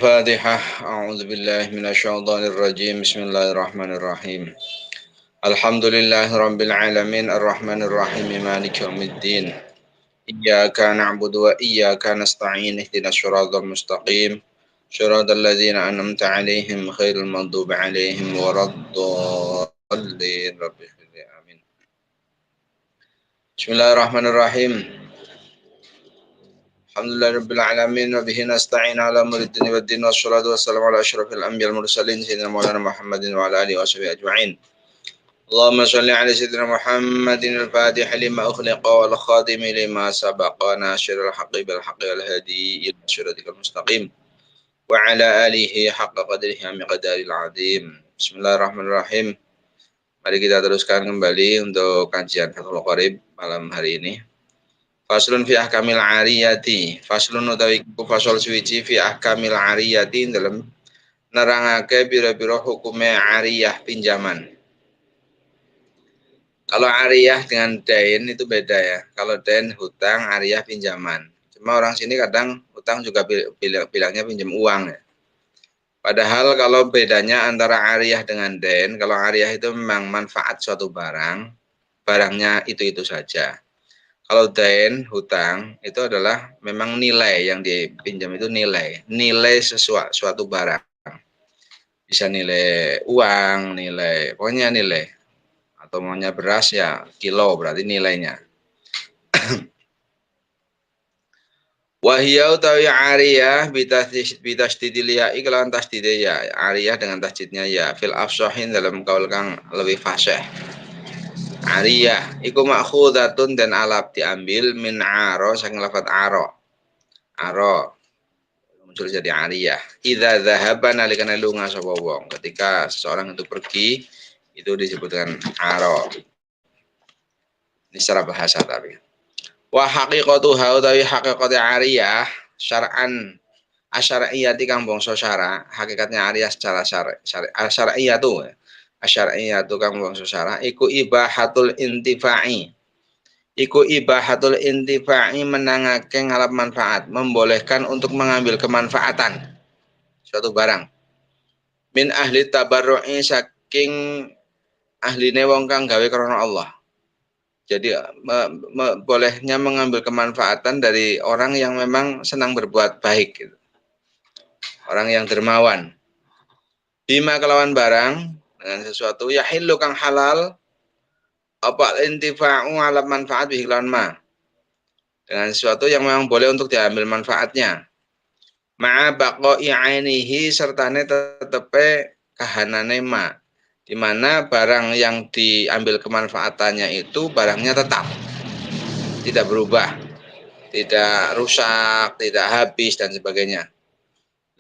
Fatihah. A'udzu billahi minasyaitonir rajim. Bismillahirrahmanirrahim. Alhamdulillahirabbil alamin arrahmanir rahim maliki yaumiddin. Iyyaka na'budu wa iyyaka nasta'in ihdinas shiratal mustaqim. Shiratal ladzina an'amta 'alaihim ghairil maghdubi 'alaihim waladdallin. Rabbil amin. Bismillahirrahmanirrahim. Alhamdulillahirabbil alamin wa bihi nasta'in ala umuri dunya waddin wassalatu wassalamu ala asyrafil anbiya'il mursalin sayyidina Maulana Muhammadin wa ala alihi washabihi ajma'in. Allahumma shalli ala sayyidina Muhammadin al-fatih lima ukhliqa wal khatimi lima sabaqa nasyiril haqqi bil haqqi wal hadi ila siratikal mustaqim wa ala alihi haqqa qadrihi wa miqdaril azim. Bismillahirrahmanirrahim. Mari kita teruskan kembali untuk kajian Fathul Qorib malam hari ini. Faslun fi ahkamil ariyati. Faslun utawi fasal suwiji fi ahkamil ariyati dalam nerangake pira-pira hukume ariyah pinjaman. Kalau ariyah dengan dain itu beda ya. Kalau dain hutang, ariyah pinjaman. Cuma orang sini kadang hutang juga bilangnya pinjam uang ya. Padahal kalau bedanya antara ariyah dengan dain, kalau ariyah itu memang manfaat suatu barang, barangnya itu-itu saja. Kalau dain, hutang, itu adalah memang nilai yang dipinjam itu nilai suatu barang. Bisa nilai uang, pokoknya nilai. Atau maunya beras ya kilo berarti nilainya. Wahia utawi ariyah bitasdidil ya iklan tasdidil ya. Ariyah dengan tasdidnya ya. Fil afsahin dalam kaul kang lebih fasih. Ariyah iku makhudatun dan alap diambil min aro sang lafat aro muncul jadi ariyah. Idza dzahaba nalikana lunga sapa wong, ketika seseorang itu pergi itu disebutkan aro. Ini secara bahasa tapi. Wa haqiqatuha utawi haqiqate ariyah syar'an asyariyati kang bangsa syara, hakikatnya ariyah secara syar'iyatu. Asyariyatu kang bangsa syara iku ibahatul intifa'i. Iku ibahatul intifa'i menangake ngalap manfaat, membolehkan untuk mengambil kemanfaatan suatu barang. Min ahli tabarru'i saking ahline wong kang gawe krana Allah. Jadi bolehnya mengambil kemanfaatan dari orang yang memang senang berbuat baik gitu. Orang yang dermawan. Bima kelawan barang dengan sesuatu yahillu kang halal apa intifa'u ala manfaat bihi kelawan ma. Dengan sesuatu yang memang boleh untuk diambil manfaatnya. Ma'a baqa'i ainihi sertane tetepe kahanane ma. Di mana barang yang diambil kemanfaatannya itu barangnya tetap. Tidak berubah, tidak rusak, tidak habis dan sebagainya.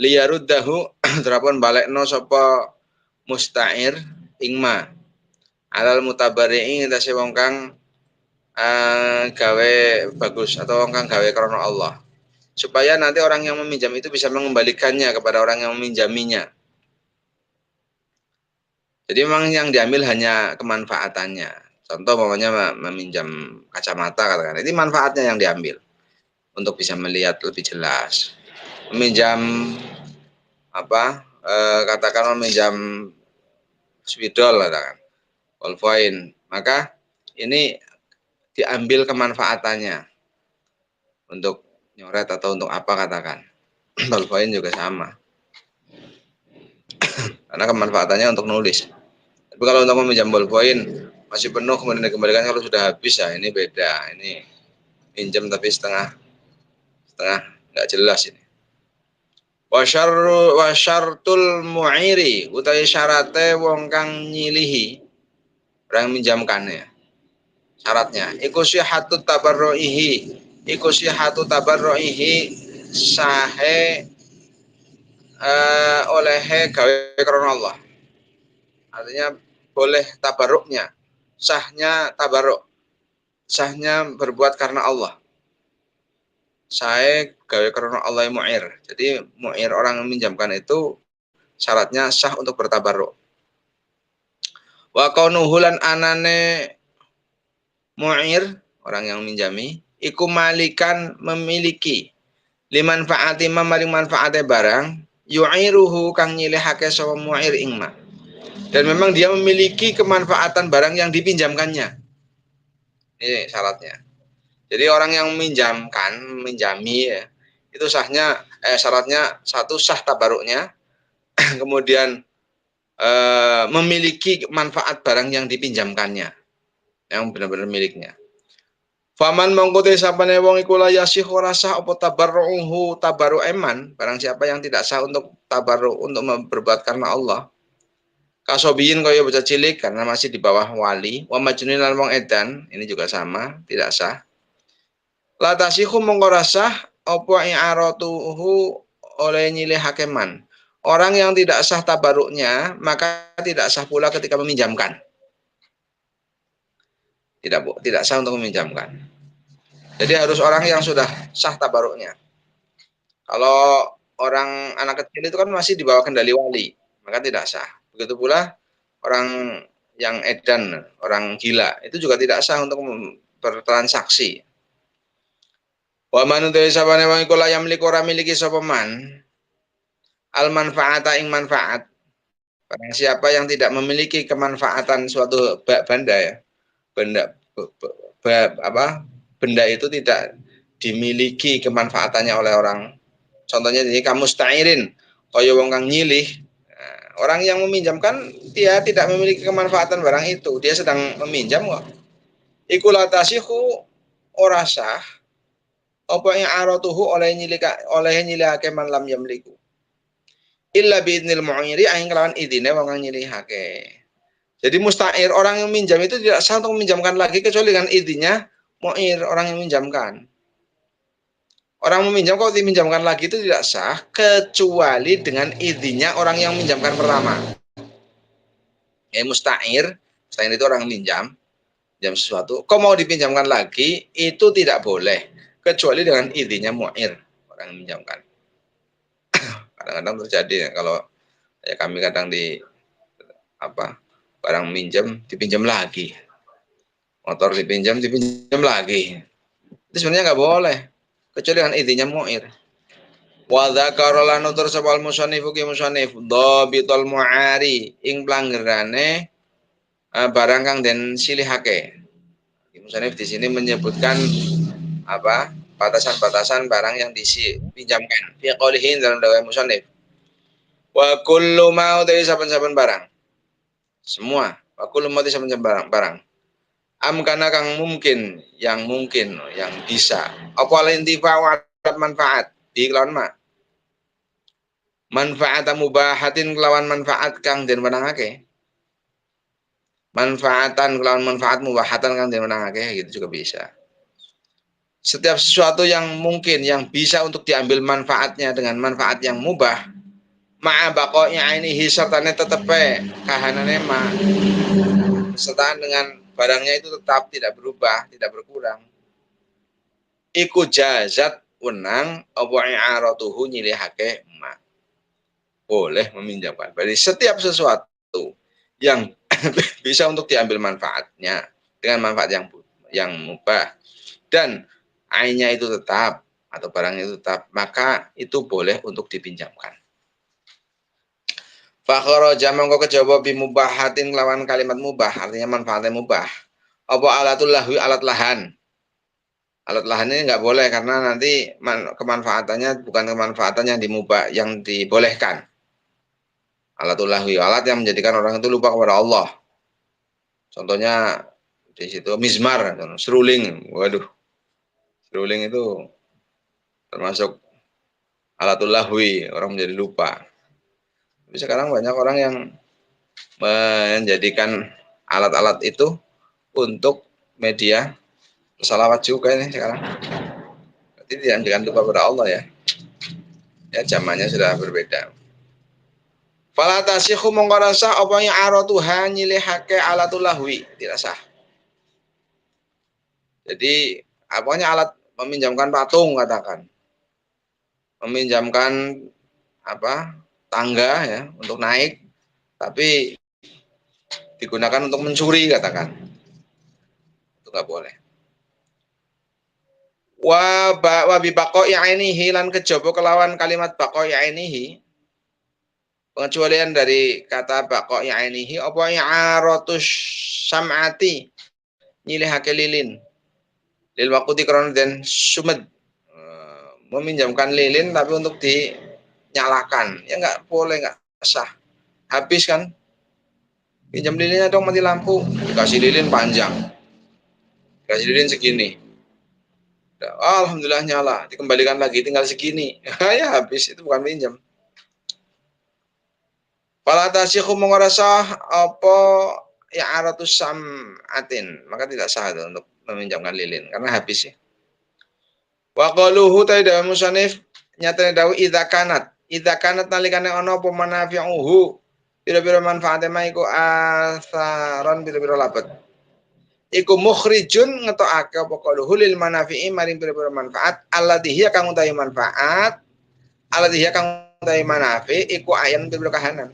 Liyaruddahu terapun balekno sapa musta'ir ingma alal mutabari'in ngentase wong kang gawe bagus atau wong kang gawe krana Allah, supaya nanti orang yang meminjam itu bisa mengembalikannya kepada orang yang meminjaminya. Jadi memang yang diambil hanya kemanfaatannya. Contoh umpamanya meminjam kacamata katakan, ini manfaatnya yang diambil untuk bisa melihat lebih jelas. Meminjam katakan meminjam spidol katakan, ballpoint, maka ini diambil kemanfaatannya untuk nyoret atau untuk apa katakan. Ballpoint juga sama. Karena kemanfaatannya untuk nulis. Tapi kalau untuk meminjam ballpoint masih penuh kemudian dikembalikan kalau sudah habis ya ini beda. Ini pinjam tapi setengah nggak jelas ini. Wa syartul mu'iri utawi syarate wong kang nyilihi orang minjamkan ya. Syaratnya iku sihhatut tabarruihi sahe olehe gawe krana Allah. Artinya boleh tabarruknya, sahnya tabarruk, sahnya berbuat karena Allah. Saya gawe krana Allah mu'ir. Jadi mu'ir orang yang meminjamkan itu syaratnya sah untuk bertabarruk. Wa kaunuhulan anane mu'ir orang yang minjami iku malikan memiliki limanfaati mamaring manfaate barang yu'iruhu kang nyilihake sapa mu'ir ing ma. Dan memang dia memiliki kemanfaatan barang yang dipinjamkannya. Ini syaratnya. Jadi orang yang minjami ya, itu syaratnya satu sah tabaruknya, kemudian memiliki manfaat barang yang dipinjamkannya, yang benar-benar miliknya. Faman mongkote sapane wong iku la yasih ora sah apa tabarruhu tabarru eman, barang siapa yang tidak sah untuk tabarru untuk berbuat karena Allah. Kasobiyin kaya bocah cilik karena masih di bawah wali, wa majnunin lan wong edan, ini juga sama, tidak sah. La tasihu mongko rasah apa i'aratuhu oleh nyilih hakeman. Orang yang tidak sah tabaruknya, maka tidak sah pula ketika meminjamkan. Tidak sah untuk meminjamkan. Jadi harus orang yang sudah sah tabaruknya. Kalau orang anak kecil itu kan masih di bawah kendali wali, maka tidak sah. Begitu pula orang yang edan, orang gila, itu juga tidak sah untuk bertransaksi. Wa man utawi sabane wong iku la yamliku ora miliki sapa man al manfaata ing manfaat. Barang siapa yang tidak memiliki kemanfaatan suatu benda ya. Benda benda itu tidak dimiliki kemanfaatannya oleh orang. Contohnya ini kamu stairin, kaya wong kang nyilih. Nah, orang yang meminjamkan dia tidak memiliki kemanfaatan barang itu, dia sedang meminjam kok. Iku latasihu ora sah apa yang aratuhu oleh nyilihake man lam yamliku. Illa biidnil mu'iri aing kelawan idine wong kang nyilihake. Jadi musta'ir orang yang minjam itu tidak sah untuk meminjamkan lagi kecuali dengan izinnya mu'ir orang yang meminjamkan. Orang meminjam kalau diminjamkan lagi itu tidak sah kecuali dengan izinnya orang yang meminjamkan pertama. Musta'ir itu orang minjam sesuatu, kok mau dipinjamkan lagi itu tidak boleh kecuali dengan izinnya mu'ir orang yang meminjamkan. Kadang-kadang terjadi ya, kalau ya kami kadang barang minjem dipinjam lagi, motor dipinjam lagi, itu sebenarnya nggak boleh kecuali dengan izinnya mu'ir. Wa dzakara lan nutur sapa musannif ki musannif dhabitul mu'ari ing pelanggarane barang kang den silihake. Musannif di sini menyebutkan batasan-batasan barang yang dipinjamkan. Fi qoulihi dalam dawuh musannif. Wa kullu ma utai saben-saben barang. Semua, wa kullu ma utai saben-saben barang. Amkana kang mungkin, yang bisa. Apa al-intifa wa manfaat di kelawan ma. Manfaat mubahatin kelawan manfaat kang den menangake. Manfaatan kelawan manfaat mubahatan kang den menangake gitu juga bisa. Setiap sesuatu yang mungkin yang bisa untuk diambil manfaatnya dengan manfaat yang mubah, ma'a baqo'i ainihi sertane tetepe kahanane ma, serta dengan barangnya itu tetap tidak berubah, tidak berkurang. Iku jazat wenang apa i'aratuhu nyilihake ma. Boleh meminjamkan. Berarti setiap sesuatu yang bisa untuk diambil manfaatnya dengan manfaat yang mubah dan ainnya itu tetap atau barangnya itu tetap, maka itu boleh untuk dipinjamkan. Fakharaja mongko kejaba bimubahatin lawan kalimat mubah, artinya manfaatnya mubah. Apa alatul lahwi, alat lahan. Alat lahan ini nggak boleh karena nanti kemanfaatannya bukan kemanfaatan yang yang dibolehkan. Alatul lahwi, alat yang menjadikan orang itu lupa kepada Allah. Contohnya di situ mizmar, seruling. Waduh. Seruling itu termasuk alatul lahwi, orang menjadi lupa. Tapi sekarang banyak orang yang menjadikan alat-alat itu untuk media salawat juga ini sekarang. Berarti tidak menjadikan lupa kepada Allah ya. Ya zamannya sudah berbeda. Fala tasihhu mongko rasa apa yang aratuha nyilihake alatul lahwi, tidak sah. Jadi apanya alat meminjamkan patung katakan. Meminjamkan tangga ya untuk naik tapi digunakan untuk mencuri katakan. Itu enggak boleh. Wa bi baqo'i ainihi lan kejaba kelawan kalimat baqo'i ainihi Pengecualian dari kata baqo ya'inihi apa i'aratus sam'ati nyilihake lilin. Lil waquti krana den sumed. Meminjamkan lilin tapi untuk dinyalakan. Ya enggak boleh, enggak sah. Habis kan? Pinjam lilinnya dong, mati lampu. Dikasih lilin panjang. Dikasih lilin segini. Alhamdulillah nyala, dikembalikan lagi tinggal segini. Ya habis, itu bukan pinjam. Fala tasikhu mengrasa apa ya aratus sam'atin, maka tidak sah itu untuk meminjamkan lilin karena habis ya. Wa qaluhu ta'ala musannif nyatane dawu idza kanat nalikane ana apa manafi'uhu pira-pira manfaate mah iku asaron pira-pira labet. Iku mukhrijun ngetokake apa qaluhu lil manafi'i maring pira-pira manfaat allati kang utawi manfaat allati kang utawi manafi iku ayan pira-pira kahanan.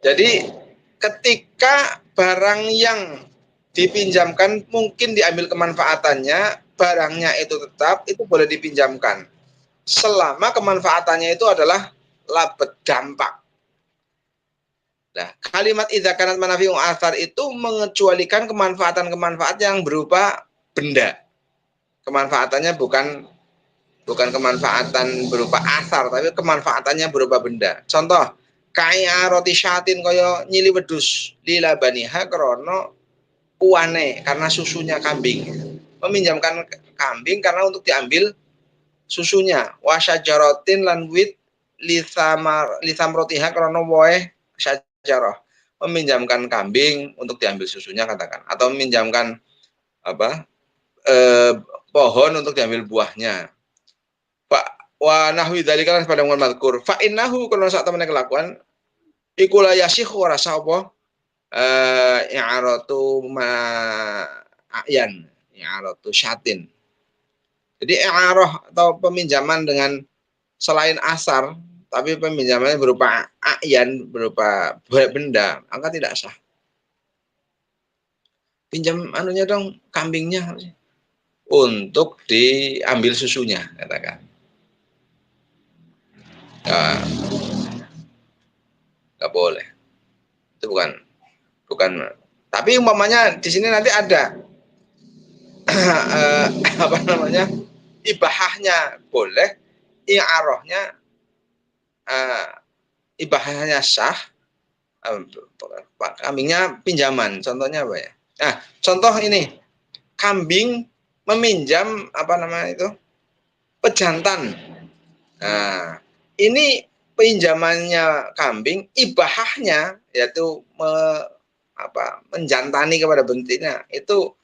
Jadi ketika barang yang dipinjamkan mungkin diambil kemanfaatannya, barangnya itu tetap itu boleh dipinjamkan. Selama kemanfaatannya itu adalah labet dampak. Nah, kalimat idza kanat manafi'u athar itu mengecualikan kemanfaatan-kemanfaat yang berupa benda. Kemanfaatannya bukan kemanfaatan berupa asar, tapi kemanfaatannya berupa benda. Contoh, kaya roti syatin kaya nyili wedus lila baniha krono puane karena susunya kambing. Meminjamkan kambing karena untuk diambil susunya. Wasyajarotin lan wit lisam rotiha krono woe syajarah. Meminjamkan kambing untuk diambil susunya katakan, atau meminjamkan apa pohon untuk diambil buahnya. Wa nahwi dzalika lan pada mazkur fa innahu kana sak temene kelakuan iku la yasikhu ora sah apa i'aratu ma ayan i'aratu syatin. Jadi i'arah atau peminjaman dengan selain asar tapi peminjamannya berupa ayan, berupa benda, maka tidak sah. Pinjam anunya dong, kambingnya untuk diambil susunya katakan. Nah, nggak boleh. Itu bukan. Tapi umpamanya di sini nanti ada apa namanya ibahahnya boleh, i'arahnya ibahahnya sah. Kambingnya pinjaman. Contohnya apa ya? Nah, contoh ini kambing meminjam apa namanya itu pejantan. Nah, ini pinjamannya kambing, ibahahnya yaitu menjantani kepada bentiknya itu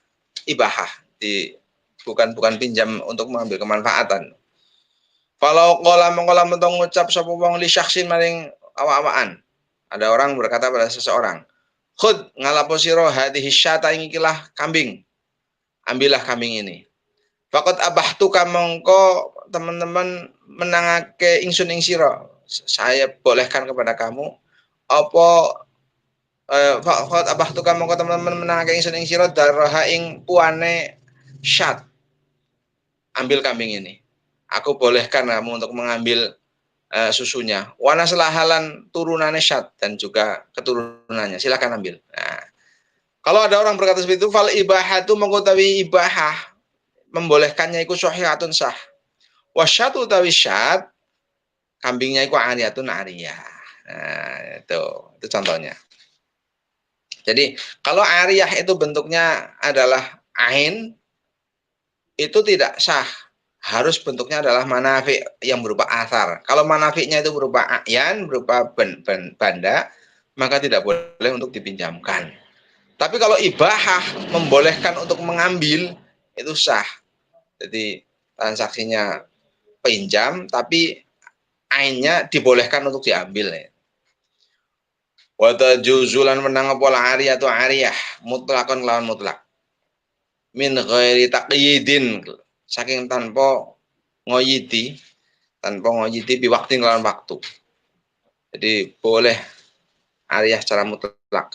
ibahah, bukan pinjam untuk mengambil kemanfaatan. Kalau kolam mentong ngucap sapa wong li syaksin maring awak-awakan. Ada orang berkata pada seseorang, "Khud ngalapo sira hadhihi syata ikilah kambing. Ambillah kambing ini." Faqad abahtu mongko teman-teman menangake ingsun ing sira. Saya bolehkan kepada kamu apa faqad abahtu mongko teman-teman menangake ingsun ing sira darah ing puane syat. Ambil kambing ini. Aku bolehkan kamu untuk mengambil susunya. Wana selahalan turunannya syat dan juga keturunannya. Silakan ambil. Nah, kalau ada orang berkata seperti itu, fal ibahatu mengkotawi ibahah membolehkannya ikut sahihun sah. Wasyatu tawi syat kambingnya ikut ariyatun ariyah. Nah, itu contohnya. Jadi kalau ariyah itu bentuknya adalah ain, itu tidak sah. Harus bentuknya adalah manafi yang berupa asar. Kalau manafinya itu berupa ayan, berupa benda, maka tidak boleh untuk dipinjamkan. Tapi kalau ibahah membolehkan untuk mengambil, itu sah. Jadi transaksinya pinjam, tapi ainnya dibolehkan untuk diambil. Wata juzulan menang pola ariyah atau ariyah mutlakon lawan mutlak. Min ghairi taqyidin saking tanpa ngoyidi biwaktin lawan waktu. Jadi boleh ariyah secara mutlak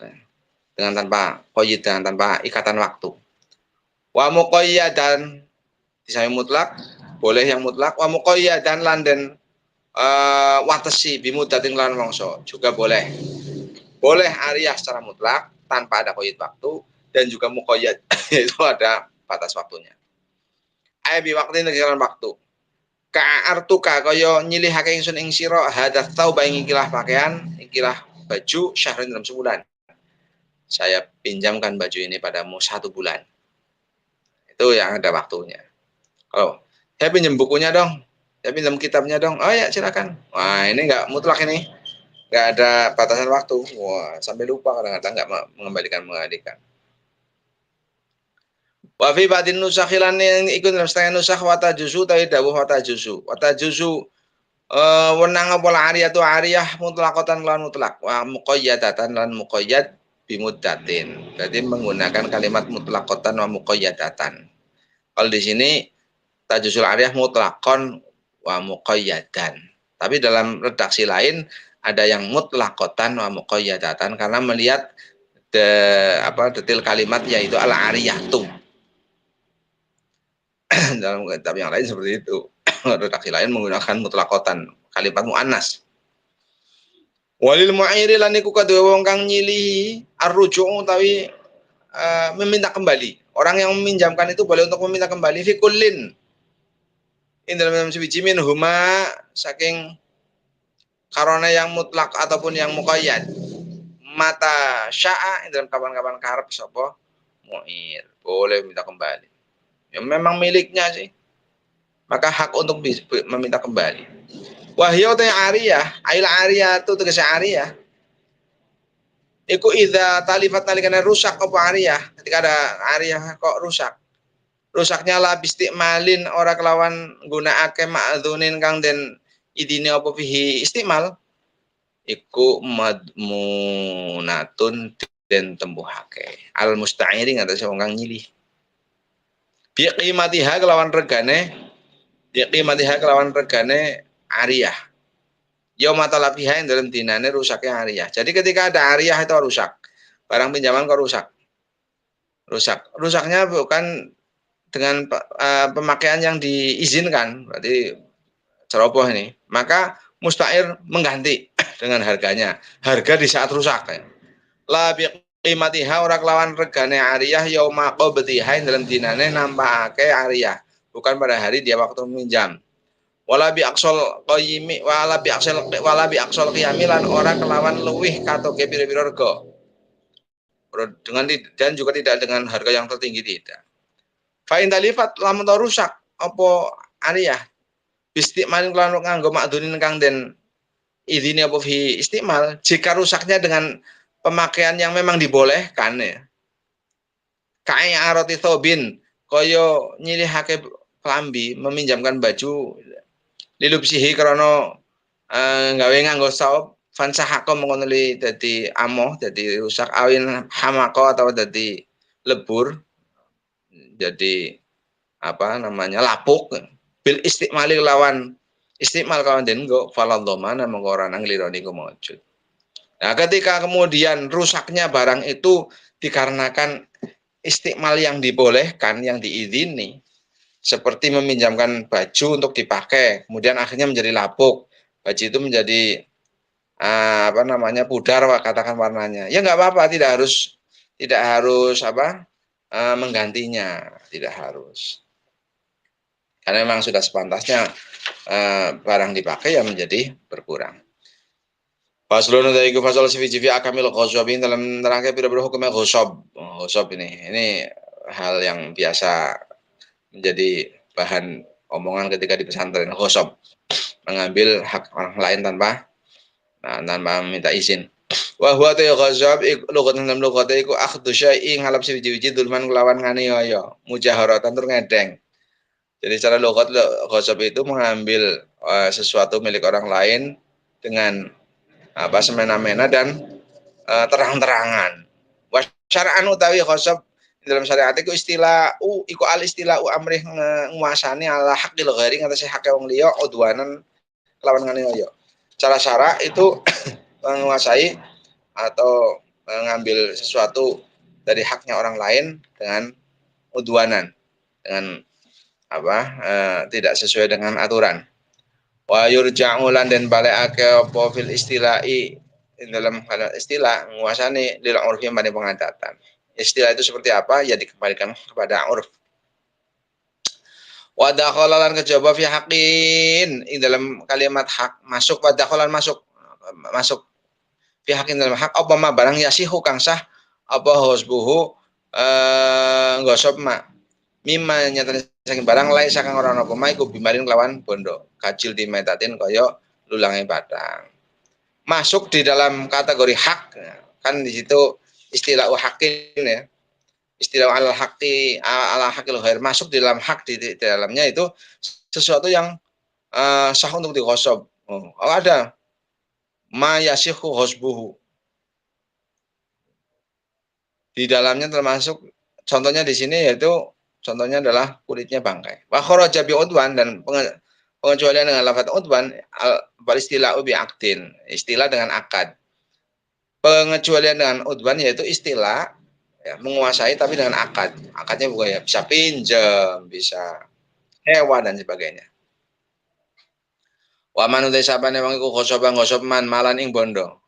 dengan tanpa qoyid, dengan tanpa ikatan waktu. Wa muqayyadan disami mutlak boleh yang mutlak, wa muqayyadan lan den watesi bimudatin lan mongso juga boleh. Boleh ariyah secara mutlak tanpa ada qaid waktu dan juga muqayyad yaitu ada batas waktunya. Ai bi waqtin dengan waktu. Ka'artuka kaya nyilihake ingsun ing sira hadat tauba ing ikilah pakaian, ikilah baju syahrin dalam sebulan. Saya pinjamkan baju ini padamu 1 bulan. Itu yang ada waktunya. Kalau saya pinjam bukunya dong, saya pinjam kitabnya dong. Oh ya silakan. Wah ini nggak mutlak ini, nggak ada batasan waktu. Wah sampai lupa kadang-kadang nggak mengembalikan. Wa fi ba'din nusakhilan yang ikut dalam setengah nusakh wata juzu tapi dawuh wata juzu wenang apa ariyatu ariyah mutlaqatan lan mutlak wa muqayyadatan lan muqayyad bimuddatin. Berarti menggunakan kalimat mutlaqatan wa muqayyadatan. Kalau di sini tajuzul ariyah mutlaqon wa muqayyadan. Tapi dalam redaksi lain ada yang mutlaqatan wa muqayyadatan karena melihat detail kalimat yaitu al ariyatu. Dalam kitab yang lain seperti itu. Redaksi lain menggunakan mutlaqatan kalimat muannas. Walil mu'airi lan iku kadhe wong kang nyilihi arruju' utawi meminta kembali. Orang yang meminjamkan itu boleh untuk meminta kembali fi kullin. In dalam suwiji min huma saking karena yang mutlak ataupun yang muqayyad. Mata sya'a dalam kapan-kapan karep sapa mu'ir. Boleh minta kembali. Ya memang miliknya sih. Maka hak untuk meminta kembali. Wahya ta ariyah, ail ariyah itu tegese ariyah. Iku idza talifat nalikane rusak apa ariyah, ketika ada ariyah kok rusak. Rusaknya la bistimalin ora kelawan nggunakake ma'dzunin kang den idine apa fihi istimal. Iku madmunatun den tembuhake. Al musta'iri ngatasi wong kang nyilih. Bi qimatiha kelawan regane ariyah. Yauma talafiha yang dalam dinane rusaknya ariyah. Jadi ketika ada ariyah itu rusak. Barang pinjaman kok rusak. Rusaknya bukan dengan pemakaian yang diizinkan, berarti ceroboh ini. Maka musta'ir mengganti dengan harganya. Harga di saat rusak. La biqimatiha ora kelawan regane ariyah yauma qabdiha yang dalam dinane nampakake ariyah. Bukan pada hari dia waktu meminjam. Wala bi aqsal qayyimi wala bi aqsal qiyami lan ora kelawan luwih katoke pira-pira rega. Dan juga tidak dengan harga yang tertinggi tidak. Fa in talifat lamun rusak apa ariyah istimal lan nganggo makdunin kang den idine apa fi istimal jika rusaknya dengan pemakaian yang memang dibolehkan ya. Kae arati thobin kaya nyilihake klambi meminjamkan baju lilupsihi krana gawe nganggo saub fansahako mengkono li dadi amoh dadi rusak awin hamako atau dadi lebur jadi apa namanya lapuk bil istimali lawan istimal kawan den nggo faladhamana mengko ora nang lirone iku maujud. Nah, ketika kemudian rusaknya barang itu dikarenakan istimal yang dibolehkan yang diizini seperti meminjamkan baju untuk dipakai, kemudian akhirnya menjadi lapuk, baju itu menjadi apa namanya pudar, katakan warnanya, ya nggak apa-apa, tidak harus apa menggantinya, tidak harus, karena memang sudah sepantasnya barang dipakai yang menjadi berkurang. Faslun dari fasal CV akamil ghosab ini dalam nerangkai pira-pira hukumnya ghosab ini hal yang biasa menjadi bahan omongan ketika di pesantren. Ghosab mengambil hak orang lain tanpa meminta izin. Wa huwa ta ghosab lughatan dalam lughate iku akhdhu syai'in ngalap siji-wiji dulman kelawan nganiaya mujaharatan tur ngedeng. Jadi secara lughat ghosab itu mengambil sesuatu milik orang lain dengan apa semena-mena dan terang-terangan. Wa syar'an utawi ghosab dalam syariat iku iku al istilah amrih nguasani ala haqqil ghairi ngatasi hak wong liya udwanan lawan nganiaya. Cara syara itu menguasai atau mengambil sesuatu dari haknya orang lain dengan udwanan, dengan apa tidak sesuai dengan aturan. Wa yurja'u lan den balekake apa fil istilahi dalam hal istilah nguasani lil urfi maring pengadatan. Istilah itu seperti apa? Ya dikembalikan kepada urf. Wa dakhala lan kejaba fi haqqin ing dalam kalimat hak masuk wa dakhala masuk fi haqqin dalam hak apa ma barang yasihu kang sah apa husbuhu nggosop ma mimma nyatane saking barang lain saking ora ana apa ma iku bimarin kelawan bondo kajil dimetatin kaya lulange batang masuk di dalam kategori hak kan di situ istilah hakin ya istilah ala hakil ghair masuk di dalam hak di dalamnya itu sesuatu yang sah untuk dikhosob. Ada ma yasihu hosbuhu di dalamnya termasuk contohnya di sini yaitu contohnya adalah kulitnya bangkai. Wa kharaja bi udwan dan pengecualian dengan lafaz udwan al istilah bi akdin, istilah dengan akad. Pengecualian dengan udwan yaitu istilah ya, menguasai tapi dengan akad. Akadnya bukan ya bisa pinjam, bisa hewan dan sebagainya. Wa man utai sapane wong iku gosop man malan ing bondo.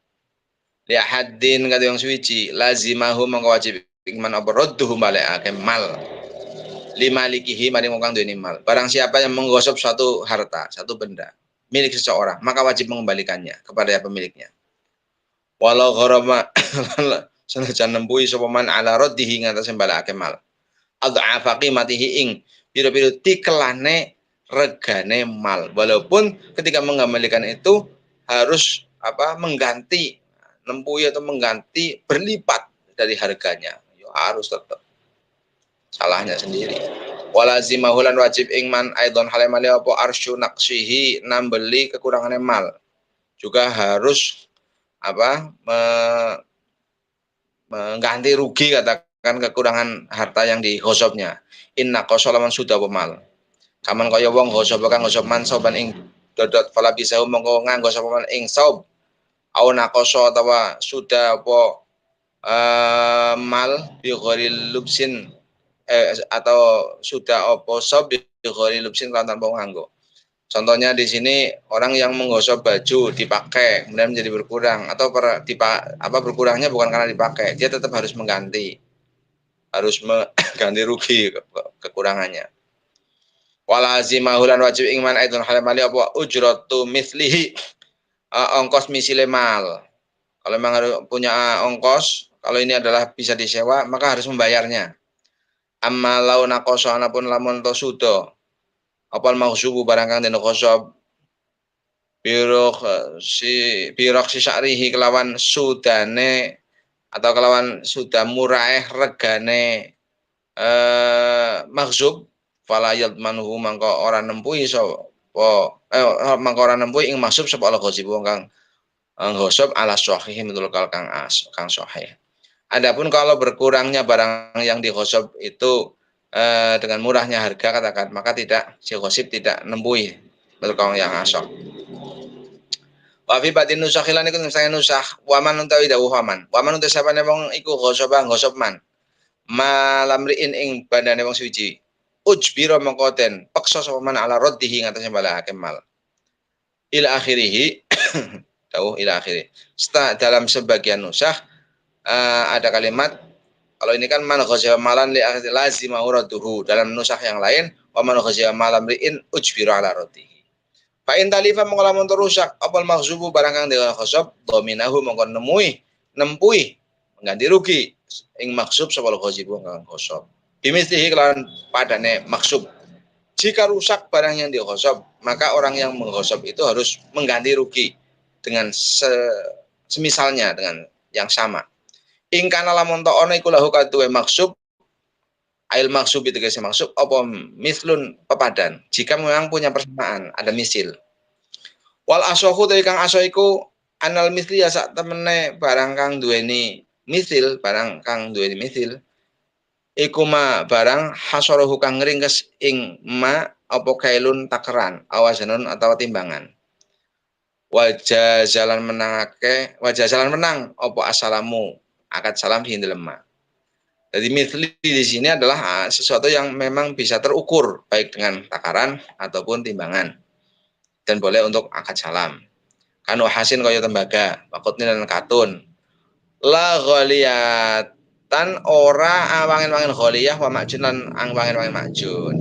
Li haddin kata yang suci lazimahu mangko wajib man apa radduhu balekake mal. Limalikihi maring wong kang duweni mal. Barang siapa yang menggosop suatu harta, satu benda milik seseorang, maka wajib mengembalikannya kepada pemiliknya. Walau gharama senajan nembui sapa man ala raddihi ngatasé balekake mal. Adhafa qimatihi ing pira-pira tikelane regane mal. Walaupun ketika mengembalikan itu harus mengganti nempui atau mengganti berlipat dari harganya. Ya, harus tetap salahnya sendiri. Walazimahu lan wajib ing man aidon halemali apa arsyu naqsihi nambeli kekurangan mal. Juga harus mengganti rugi katakan kekurangan harta yang dihosopnya. Inna qasalaman sudah pemal. Kaman kaya wong ghosop kang ghosop man soban ing dodot fala bisa mongko nganggo sapa man ing saub au naqasa utawa sudah apa mal bi ghairi lubsin atau sudah apa sob bi ghairi lubsin kan tanpa nganggo. Contohnya di sini orang yang menggosok baju dipakai kemudian menjadi berkurang atau berkurangnya bukan karena dipakai, dia tetap harus mengganti, harus mengganti rugi kekurangannya. Walazimahulan wajib ingman aidun halamali apa ujratu mislihi ongkos misile mal. Kalau memang harus punya ongkos, kalau ini adalah bisa disewa, maka harus membayarnya. Amma lau naqasa anapun lamun to sudo. Apal mahsubu barang kang den khosob birok si syarihi kelawan sudane atau kelawan sudah murah regane mahzub fala yadmanuhu mangko ora nempui sapa mangko ora nempui ing mahzub sapa Allah ghosib wong kang ghosib ala sahih menurut kang sahih. Adapun kalau berkurangnya barang yang dighosib itu dengan murahnya harga katakan maka tidak si ghosib tidak nempui menurut kang yang asok. Wa fi batin nusakhilan iku saya nusakh waman utawi dawuh waman. Waman utawi sapane wong iku ghosib man. Malam riin ing bandane wong suci. Ujbira mengkoten paksa sapa man ala raddihi ngatasé balake mal. Ila akhirih dawuh ila akhirih. Dalam sebagian nusakh ada kalimat kalau ini kan man ghasya malan li akhir lazima radduhu. Dalam nusakh yang lain wa man ghasya malam riin ujbira ala raddihi. Fa in talifa mongko lamun terusak apal maghzubu barang kang dewa khosab dominahu mongko nempui mengganti rugi ing maksub sapa ghazibu kang khosab. Bimislihi kelawan padane maksub. Jika rusak barang yang dikhosab, maka orang yang menghosab itu harus mengganti rugi dengan semisalnya dengan yang sama. Ing kana lamun ta ana iku lahu kaduwe maksub ail maksub itu guys maksub apa mislun pepadan jika memang punya persamaan ada misil wal asohu dari kang aso iku anal misli ya sak temene barang kang duweni misil iku ma barang hasorohu kang ngringkes ing ma apa kailun takeran awasanun atau timbangan wajah jalan menang apa asalamu akad salam di lemah. Jadi misli di sini adalah sesuatu yang memang bisa terukur baik dengan takaran ataupun timbangan. dan boleh untuk akad salam. Kanu hasin kaya tembaga, makutni dan katun. La ghaliyatan ora awangin-wangin ghaliyah wa makjun lan angwangin-wangin makjun.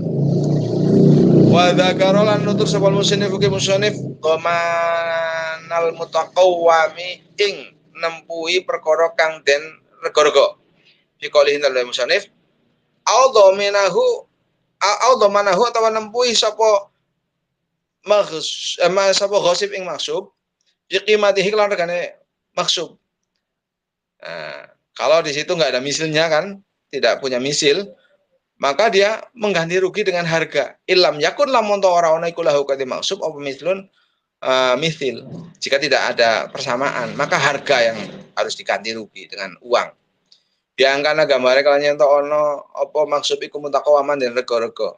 Wa dzakara lan nutur sapa musannif ugi musannif qamanal mutaqawwami ing nempuhi perkara kang den rega-rega. Fi qalihi dalil musannif au dhamanahu atawa nempuhi sapa sapa ghasib ing maksub fi qimatihi lan regane maksub. Nah, kalau di situ nggak ada misilnya kan, tidak punya misil, maka dia mengganti rugi dengan harga. Ilam yakun lamun ta ora ana iku lahu kate maksub apa mislun misil. Jika tidak ada persamaan, maka harga yang harus diganti rugi dengan uang. Diangkana gambare kalau nyentok ana apa maksub iku mutaqawaman dan rega-rega.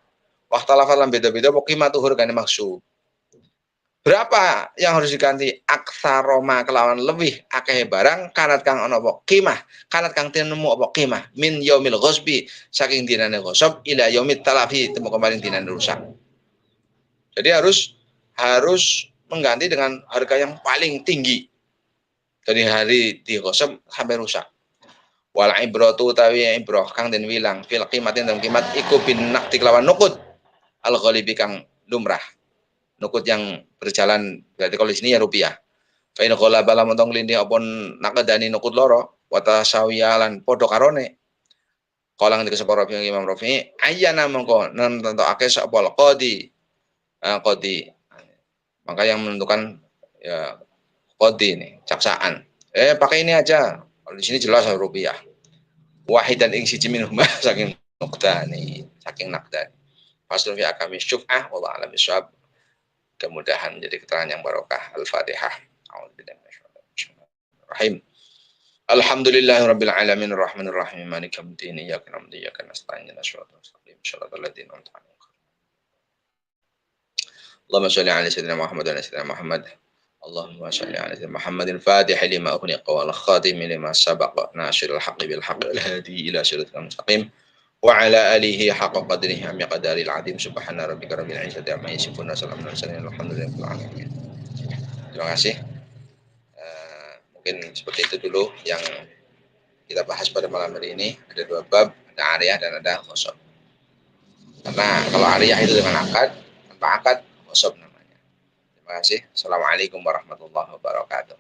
Waqtalafat lan beda-beda apa qimatuh regane maksub. Berapa yang harus diganti? Aksaroma kelawan lebih akeh barang kanat kang ana apa qimah, kanat kang tinemu apa qimah min yaumil ghasbi saking dinane ghasab ila yaumit talafi temu kemarin dinane rusak. Jadi harus mengganti dengan harga yang paling tinggi dari hari di ghasab sampai rusak. Wal ibratu utawi ibrah kang den wilang fil qimatin dalam qimat iku bin naqdi kelawan nuqud al ghalibi kang lumrah. Nukut yang berjalan berarti kalau di sini ya rupiah. Fa in ghalaba lamun tong lindi apa nakadani nukut loro wa tasawiyalan padha karone. Kala ngendika sapa Rafi Imam Rafi ayyana mongko nentukake sapa qadi. Qadi. Maka yang menentukan ya qadi ini, caksaan. Pakai ini aja. Kalau di sini jelas rupiah. Wahidan ing siji minhum saking nuqdani, saking nakdani. Faslun fi akami syuf'ah wallahu a'lam bishawab. Kemudahan menjadi keterangan yang barokah. Al-Fatihah. Bismillahirrahmanirrahim. Alhamdulillahirabbil alamin arrahmanir rahim maliki yaumiddin iyyaka na'budu wa iyyaka nasta'in ihdinas siratal mustaqim siratal ladzina an'amta 'alaihim. Allahumma shalli 'ala sayyidina Muhammad wa 'ala sayyidina Muhammad. Allahumma shalli 'ala sayyidina Muhammadil fatih lima ughliqa wal khatim lima sabaqa nasiril haqqi bil haqqi al hadi ila siratal mustaqim. Wa ala alihi haqqa qadrihi amya qadaril azim subhana rabbika rabbil izzati amma yasifun wa salamun alal mursalin walhamdulillahi rabbil alamin. Terima kasih. Mungkin seperti itu dulu yang kita bahas pada malam hari ini. Ada dua bab, ada ariyah dan ada ghasab. Karena kalau ariyah itu dengan akad, tanpa akad ghasab namanya. Terima kasih. Assalamualaikum warahmatullahi wabarakatuh.